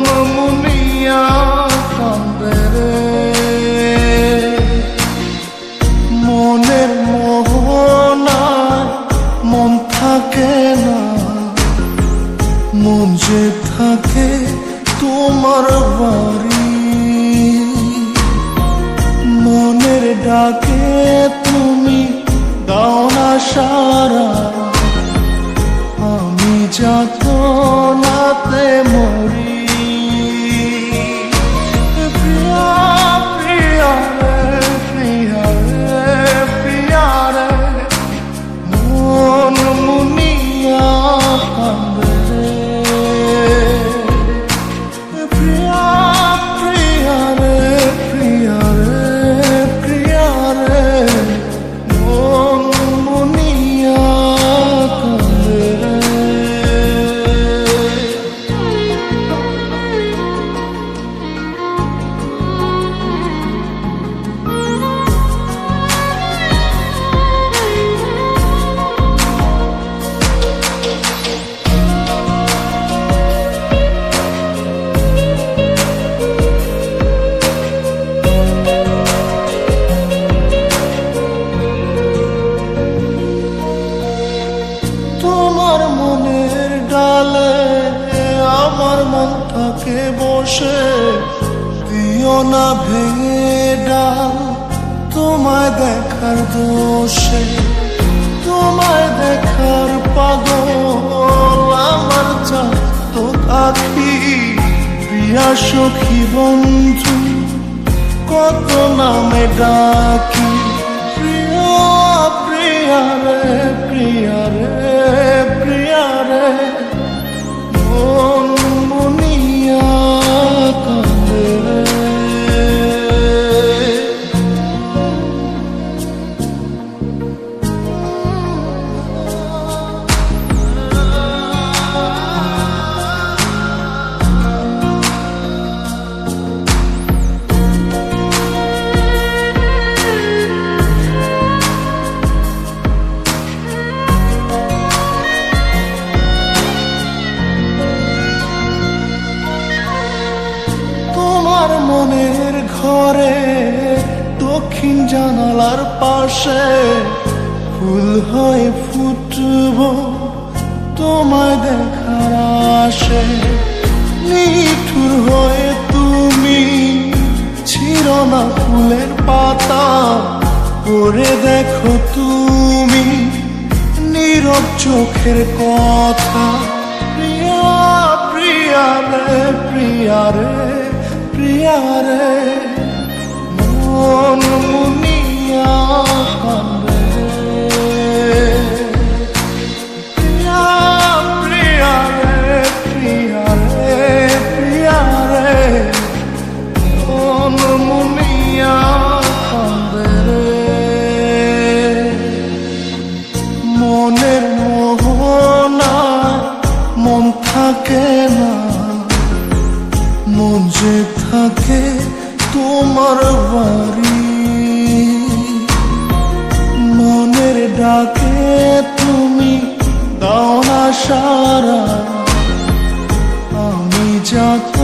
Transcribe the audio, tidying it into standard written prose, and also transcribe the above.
মুনিয়া কান্দে রে, মনের মোহনায় মন থাকে না, মন যে থাকে তোমার বাড়ি। মনের ডাকে তুমি দাও না সারা, আমি যাতনাতে মরি। প্রিয়া প্রিয়া রে, প্রিয়া রে, প্রিয়া রে, মন মুনিয়া কান্দে রে। প্রিয়া প্রিয়া রে, প্রিয়া রে, প্রিয়া রে, মন মুনিয়া কান্দে রে। তোমার মনের ডালে আমার মন থাকে বসে, দিও না ভেঙে ডাল তোমায় দেখার দোষে। তোমায় দেখার পাগল আমার চাঁদ আখি, প্রিয়া সখী বন্ধু কত নামে ডাকি। প্রিয়া প্রিয়া রে, প্রিয়া রে, প্রিয়া রে, মন মুনিয়া কান্দে রে। তোমার মনের ঘরে দক্ষিণ জানালার পাশে ফুল হয়ে ফুটব তোমায় দেখার আশে। নিঠুর হয়ে তুমি ছিঁড়ো না ফুলের পাতা, পড়ে দেখো তুমি নীরব চোখের কথা। প্রিয়া প্রিয়া রে, প্রিয়া রে, প্রিয়া রে, মন মুনিয়া কান্দে রে। প্রিয়া প্রিয়া রে, প্রিয়া রে, প্রিয়া রে, মন মুনিয়া কান্দে রে। মনের মোহনায় মন থাকে না, মন যে থাকে তোমার বাড়ি। মনের ডাকে তুমি দাও না সারা, আমি যাত